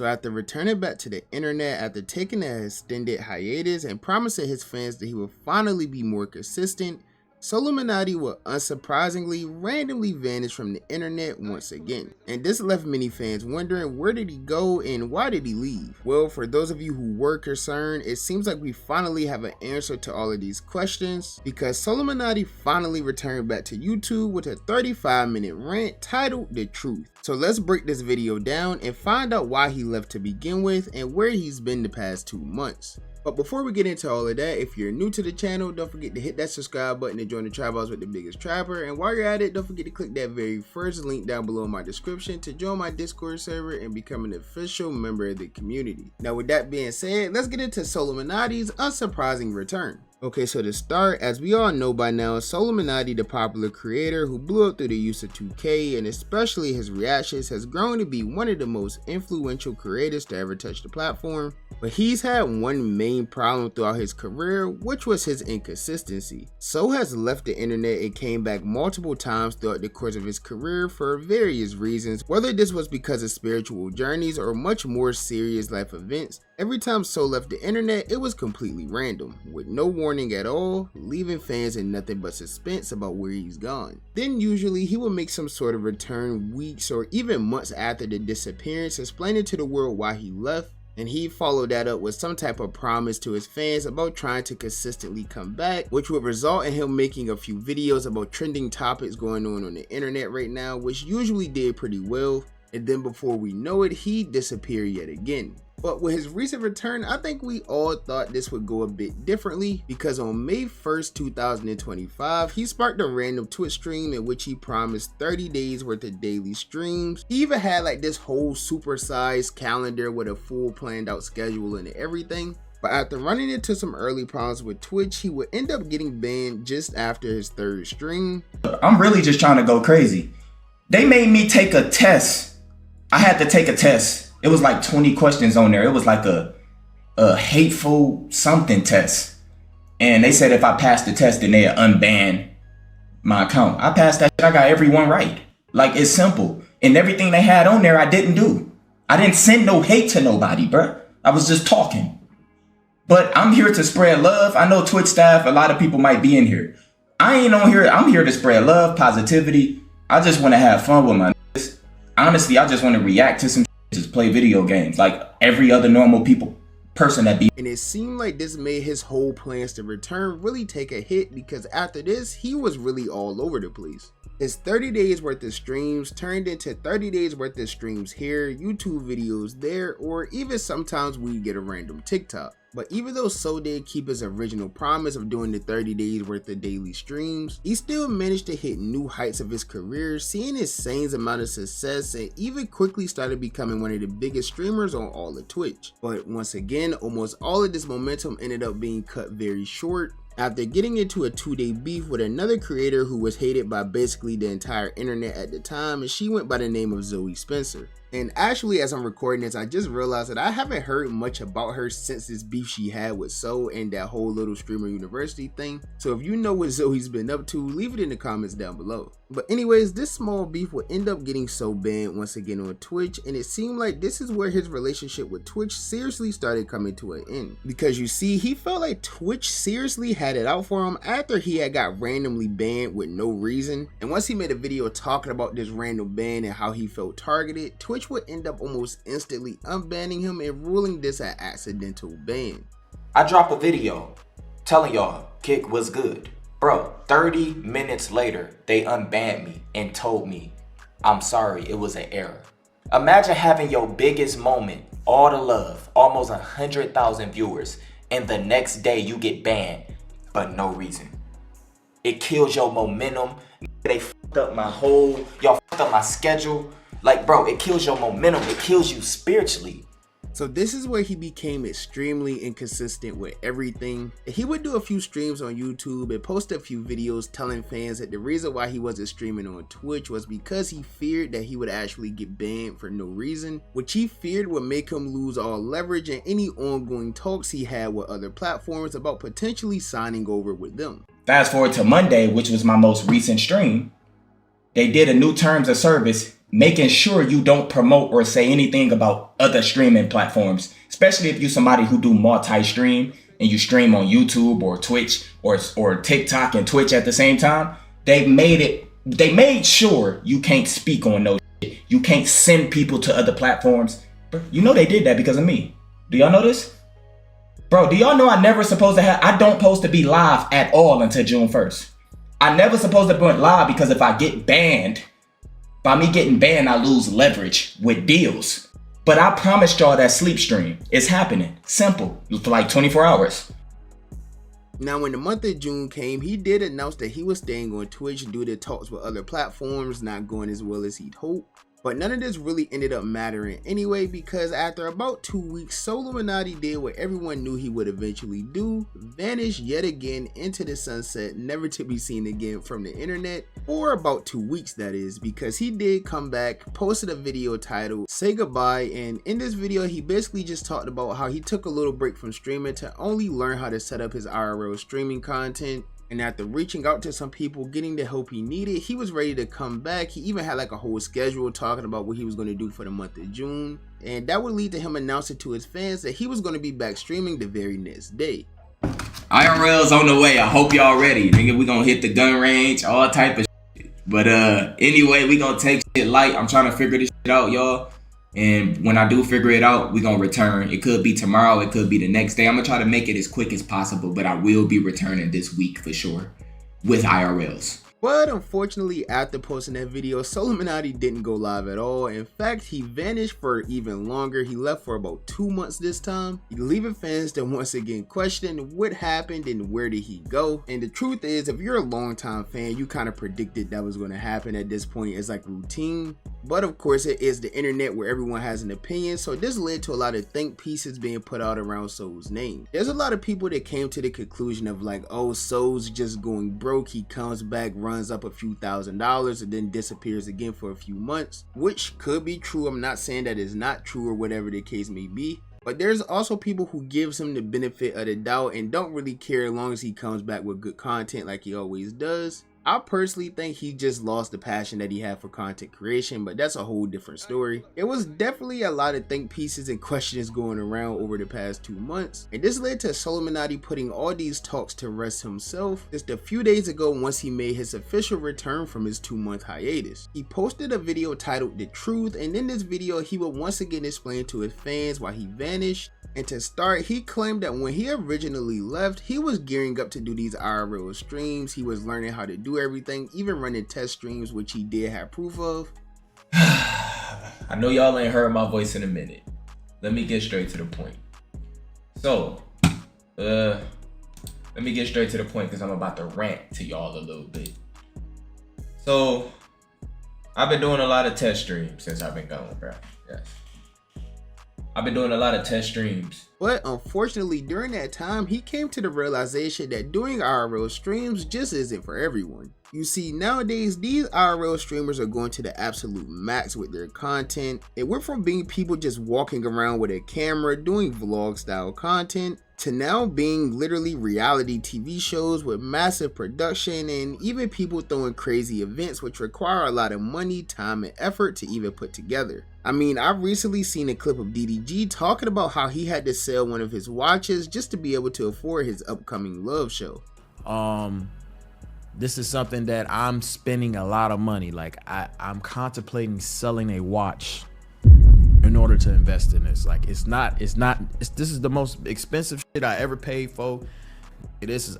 So after returning back to the internet after taking an extended hiatus and promising his fans that he would finally be more consistent, SoLLUMINATI would unsurprisingly randomly vanish from the internet once again. And this left many fans wondering, where did he go and why did he leave? Well, for those of you who were concerned, it seems like we finally have an answer to all of these questions, because SoLLUMINATI finally returned back to YouTube with a 35-minute rant titled The Truth. So let's break this video down and find out why he left to begin with and where he's been the past 2 months. But before we get into all of that, if you're new to the channel, don't forget to hit that subscribe button and join the Trap House with the biggest trapper. And while you're at it, don't forget to click that very first link down below in my description to join my Discord server and become an official member of the community. Now with that being said, let's get into SoLLUMINATI's unsurprising return. Okay, so to start, as we all know by now, SoLLUMINATI, the popular creator who blew up through the use of 2K and especially his reactions, has grown to be one of the most influential creators to ever touch the platform. But he's had one main problem throughout his career, which was his inconsistency. So has left the internet and came back multiple times throughout the course of his career for various reasons, whether this was because of spiritual journeys or much more serious life events. Every time So left the internet, it was completely random, with no warning at all, leaving fans in nothing but suspense about where he's gone. Then usually he would make some sort of return weeks or even months after the disappearance, explaining to the world why he left, and he followed that up with some type of promise to his fans about trying to consistently come back, which would result in him making a few videos about trending topics going on the internet right now, which usually did pretty well. And then before we know it, he disappeared yet again. But with his recent return, I think we all thought this would go a bit differently, because on May 1st, 2025, he sparked a random Twitch stream in which he promised 30 days worth of daily streams. He even had like this whole supersized calendar with a full planned out schedule and everything. But after running into some early problems with Twitch, he would end up getting banned just after his third stream. I'm really just trying to go crazy. They made me take a test. I had to take a test. It was like 20 questions on there. It was like a hateful something test. And they said if I passed the test, then they'd unban my account. I passed that shit. I got everyone right. Like, it's simple. And everything they had on there, I didn't do. I didn't send no hate to nobody, bruh. I was just talking. But I'm here to spread love. I know Twitch staff, a lot of people might be in here. I ain't on here. I'm here to spread love, positivity. I just want to have fun with my niggas. Honestly, I just want to react to some just play video games like every other normal person that be. And it seemed like this made his whole plans to return really take a hit, because after this, he was really all over the place. His 30 days worth of streams turned into 30 days worth of streams here, YouTube videos there, or even sometimes we get a random TikTok. But even though So did keep his original promise of doing the 30 days worth of daily streams, he still managed to hit new heights of his career, seeing his insane amount of success, and even quickly started becoming one of the biggest streamers on all of Twitch. But once again, almost all of this momentum ended up being cut very short, after getting into a 2-day beef with another creator who was hated by basically the entire internet at the time, and she went by the name of Zoe Spencer. And actually, as I'm recording this, I just realized that I haven't heard much about her since this beef she had with So and that whole little streamer university thing. So if you know what Zoe's been up to, leave it in the comments down below. But anyways, this small beef would end up getting So banned once again on Twitch, and it seemed like this is where his relationship with Twitch seriously started coming to an end. Because you see, he felt like Twitch seriously had it out for him after he had got randomly banned with no reason. And once he made a video talking about this random ban and how he felt targeted, Twitch would end up almost instantly unbanning him and ruling this an accidental ban. I drop a video telling y'all Kick was good. Bro, 30 minutes later, they unbanned me and told me, I'm sorry, it was an error. Imagine having your biggest moment, all the love, almost 100,000 viewers, and the next day you get banned for no reason. It kills your momentum. They fucked up y'all fucked up my schedule. Like, bro, it kills your momentum. It kills you spiritually. So this is where he became extremely inconsistent with everything. He would do a few streams on YouTube and post a few videos telling fans that the reason why he wasn't streaming on Twitch was because he feared that he would actually get banned for no reason, which he feared would make him lose all leverage in any ongoing talks he had with other platforms about potentially signing over with them. Fast forward to Monday, which was my most recent stream. They did a new terms of service, making sure you don't promote or say anything about other streaming platforms, especially if you're somebody who do multi-stream and you stream on YouTube or Twitch or TikTok and Twitch at the same time. They made sure you can't speak on no shit. You can't send people to other platforms. You know they did that because of me. Do y'all know this? Bro, do y'all know I don't supposed to be live at all until June 1st. I never supposed to be live because if I get banned, by me getting banned, I lose leverage with deals. But I promised y'all that sleep stream is happening. Simple. For like 24 hours. Now, when the month of June came, he did announce that he was staying on Twitch due to talks with other platforms not going as well as he'd hoped. But none of this really ended up mattering anyway, because after about 2 weeks, SoLLUMINATI did what everyone knew he would eventually do: vanish yet again into the sunset, never to be seen again from the internet, for about 2 weeks that is, because he did come back, posted a video titled "Say Goodbye," and in this video he basically just talked about how he took a little break from streaming to only learn how to set up his IRL streaming content. And after reaching out to some people, getting the help he needed, he was ready to come back. He even had like a whole schedule talking about what he was going to do for the month of June. And that would lead to him announcing to his fans that he was going to be back streaming the very next day. IRL's on the way. I hope y'all ready. Nigga, we gonna hit the gun range, all type of shit. But anyway, we gonna take shit light. I'm trying to figure this shit out, y'all. And when I do figure it out, we gonna return. It could be tomorrow, it could be the next day. I'm gonna try to make it as quick as possible, but I will be returning this week for sure with IRLs. But unfortunately, after posting that video, SoLLUMINATI didn't go live at all. In fact, he vanished for even longer. He left for about 2 months this time, leaving fans to once again question what happened and where did he go. And the truth is, if you're a longtime fan, you kind of predicted that was going to happen at this point. It's like routine. But of course, it is the internet where everyone has an opinion, so this led to a lot of think pieces being put out around Soul's name. There's a lot of people that came to the conclusion of like, oh, Soul's just going broke, he comes back, runs up a few $1,000s and then disappears again for a few months, which could be true. I'm not saying that it's not true or whatever the case may be. But there's also people who gives him the benefit of the doubt and don't really care as long as he comes back with good content like he always does. I personally think he just lost the passion that he had for content creation, but that's a whole different story. It was definitely a lot of think pieces and questions going around over the past 2 months, and this led to SoLLUMINATI putting all these talks to rest himself just a few days ago once he made his official return from his 2-month hiatus. He posted a video titled "The Truth," and in this video he would once again explain to his fans why he vanished. And to start, he claimed that when he originally left, he was gearing up to do these IRL streams. He was learning how to do everything, even running test streams, which he did have proof of. I know y'all ain't heard my voice in a minute. Let me get straight to the point. So, let me get straight to the point because I'm about to rant to y'all a little bit. So, I've been doing a lot of test streams since I've been gone, bro. Yes. I've been doing a lot of test streams. But unfortunately, during that time, he came to the realization that doing IRL streams just isn't for everyone. You see, nowadays, these IRL streamers are going to the absolute max with their content. It went from being people just walking around with a camera doing vlog style content to now being literally reality TV shows with massive production and even people throwing crazy events which require a lot of money, time, and effort to even put together. I mean, I've recently seen a clip of DDG talking about how he had to sell one of his watches just to be able to afford his upcoming love show. This is something that I'm spending a lot of money. Like I'm contemplating selling a watch in order to invest in this. Like this is the most expensive shit I ever paid for.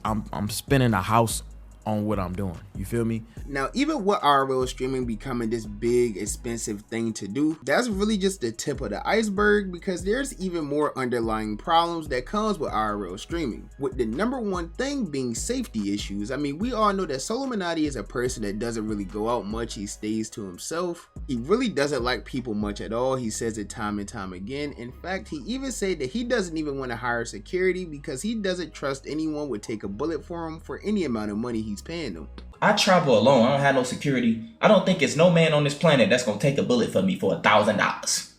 I'm spending a house on what I'm doing. You feel me? Now, even with IRL streaming becoming this big, expensive thing to do, that's really just the tip of the iceberg, because there's even more underlying problems that comes with IRL streaming. With the number one thing being safety issues. I mean, we all know that SoLLUMINATI is a person that doesn't really go out much. He stays to himself. He really doesn't like people much at all. He says it time and time again. In fact, he even said that he doesn't even want to hire security because he doesn't trust anyone would take a bullet for him for any amount of money he's paying them. I travel alone. I don't have no security. I don't think it's no man on this planet that's gonna take a bullet for me for $1,000.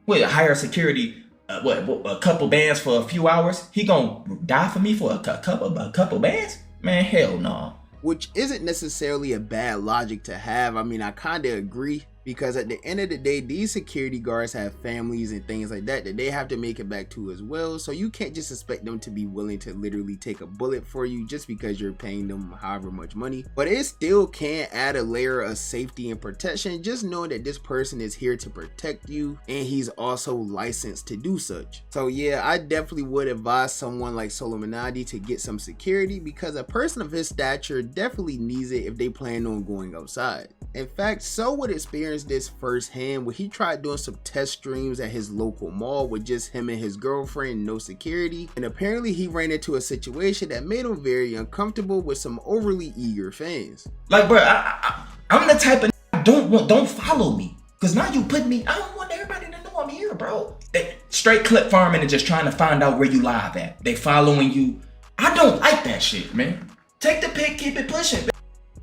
With hire security, a couple bands for a few hours, he gonna die for me for a couple bands? Man, hell no. which isn't necessarily a bad logic to have. I mean, I kind of agree, because at the end of the day, these security guards have families and things like that they have to make it back to as well. So you can't just expect them to be willing to literally take a bullet for you just because you're paying them however much money. But it still can add a layer of safety and protection, just knowing that this person is here to protect you and he's also licensed to do such. So yeah, I definitely would advise someone like SoLLUMINATI to get some security, because a person of his stature definitely needs it if they plan on going outside. In fact, So would experience this firsthand when he tried doing some test streams at his local mall with just him and his girlfriend, no security, and apparently he ran into a situation that made him very uncomfortable with some overly eager fans. Like, bro, I'm the type of don't follow me, cause now you put me. I don't want everybody to know I'm here, bro. They straight clip farming and just trying to find out where you live at. They following you. I don't like that shit, man. Take the pic, keep it pushing.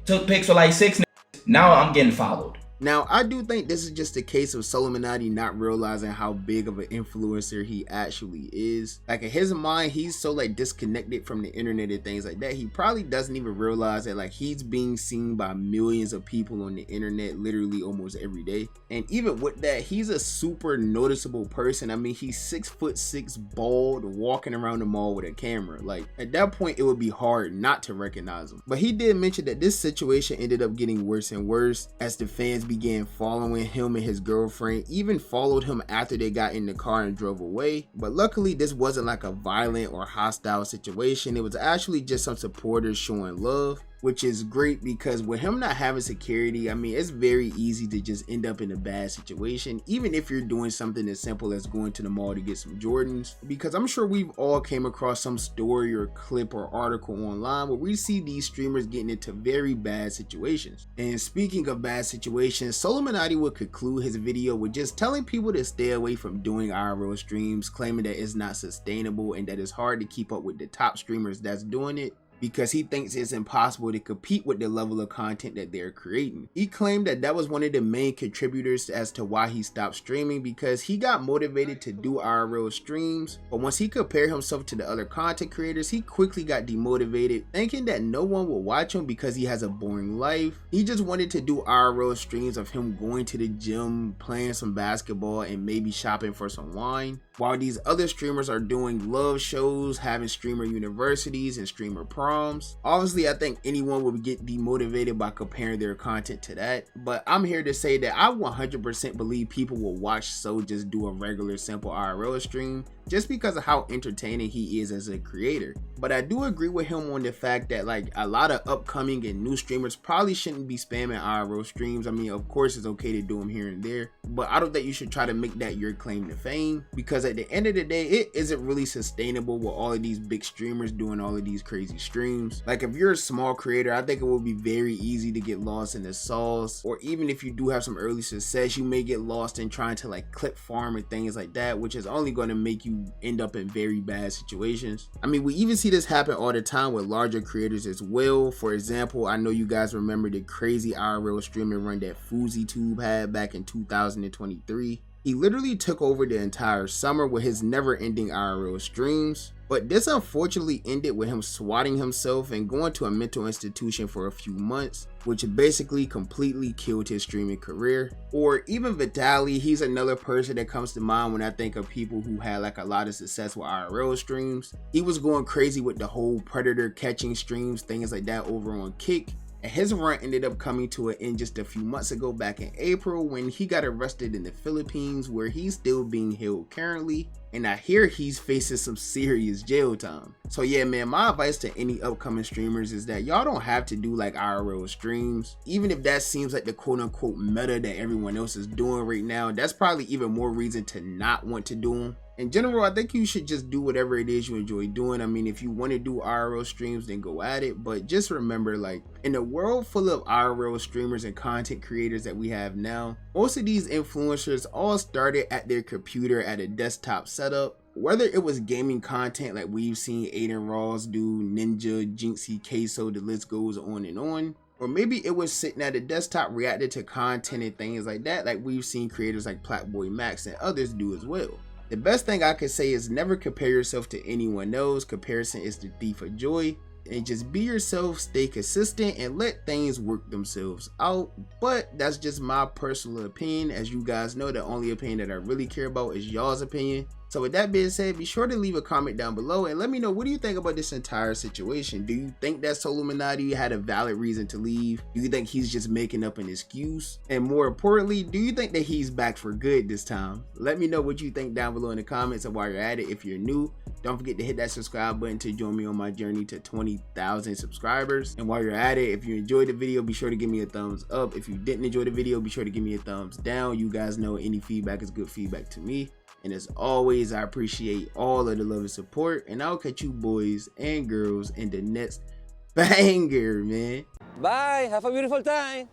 Took pics for like 6 niggas. Now I'm getting followed. Now, I do think this is just a case of SoLLUMINATI not realizing how big of an influencer he actually is. Like, in his mind, he's so like disconnected from the internet and things like that, he probably doesn't even realize that like he's being seen by millions of people on the internet literally almost every day. And even with that, he's a super noticeable person. I mean, he's 6'6", bald, walking around the mall with a camera. Like, at that point, it would be hard not to recognize him. But he did mention that this situation ended up getting worse and worse as the fans began following him and his girlfriend, even followed him after they got in the car and drove away. But luckily, this wasn't like a violent or hostile situation. It was actually just some supporters showing love, which is great, because with him not having security, I mean, it's very easy to just end up in a bad situation, even if you're doing something as simple as going to the mall to get some Jordans. Because I'm sure we've all came across some story or clip or article online where we see these streamers getting into very bad situations. And speaking of bad situations, SoLLUMINATI would conclude his video with just telling people to stay away from doing IRL streams, claiming that it's not sustainable and that it's hard to keep up with the top streamers that's doing it, because he thinks it's impossible to compete with the level of content that they're creating. He claimed that that was one of the main contributors as to why he stopped streaming, because he got motivated to do IRL streams, but once he compared himself to the other content creators, he quickly got demotivated, thinking that no one will watch him because he has a boring life. He just wanted to do IRL streams of him going to the gym, playing some basketball, and maybe shopping for some wine, while these other streamers are doing love shows, having streamer universities and streamer proms. Obviously, I think anyone would get demotivated by comparing their content to that, but I'm here to say that I 100% believe people will watch So just do a regular simple IRL stream just because of how entertaining he is as a creator. But I do agree with him on the fact that like a lot of upcoming and new streamers probably shouldn't be spamming IRL streams. I mean, of course it's okay to do them here and there, but I don't think you should try to make that your claim to fame, because at the end of the day, it isn't really sustainable with all of these big streamers doing all of these crazy streams. Like, if you're a small creator, I think it will be very easy to get lost in the sauce, or even if you do have some early success, you may get lost in trying to like clip farm and things like that, which is only going to make you end up in very bad situations. I mean, we even see this happen all the time with larger creators as well. For example, I know you guys remember the crazy IRL streaming run that FouseyTube had back in 2023. He literally took over the entire summer with his never-ending IRL streams, but this unfortunately ended with him swatting himself and going to a mental institution for a few months, which basically completely killed his streaming career. Or even Vitaly, he's another person that comes to mind when I think of people who had like a lot of success with IRL streams. He was going crazy with the whole predator catching streams, things like that over on Kick. And his run ended up coming to an end just a few months ago back in April when he got arrested in the Philippines, where he's still being held currently. And I hear he's facing some serious jail time. So yeah, man, my advice to any upcoming streamers is that y'all don't have to do like IRL streams. Even if that seems like the quote unquote meta that everyone else is doing right now, that's probably even more reason to not want to do them. In general, I think you should just do whatever it is you enjoy doing. I mean, if you want to do IRL streams, then go at it. But just remember, like, in a world full of IRL streamers and content creators that we have now, most of these influencers all started at their computer at a desktop setup. Whether it was gaming content like we've seen Aiden Ross do, Ninja, Jinxie, Queso, the list goes on, or maybe it was sitting at a desktop reacting to content and things like that, like we've seen creators like Platboy Max and others do as well. The best thing I can say is never compare yourself to anyone else. Comparison is the thief of joy. and just be yourself, stay consistent, and let things work themselves out. But that's just my personal opinion. As you guys know, the only opinion that I really care about is y'all's opinion. So with that being said, be sure to leave a comment down below and let me know, what do you think about this entire situation? Do you think that SoLLUMINATI had a valid reason to leave? Do you think he's just making up an excuse? And more importantly, do you think that he's back for good this time? Let me know what you think down below in the comments. And while you're at it, if you're new, don't forget to hit that subscribe button to join me on my journey to 20,000 subscribers. And while you're at it, if you enjoyed the video, be sure to give me a thumbs up. If you didn't enjoy the video, be sure to give me a thumbs down. You guys know any feedback is good feedback to me. And as always, I appreciate all of the love and support. And I'll catch you boys and girls in the next banger, man. Bye. Have a beautiful time.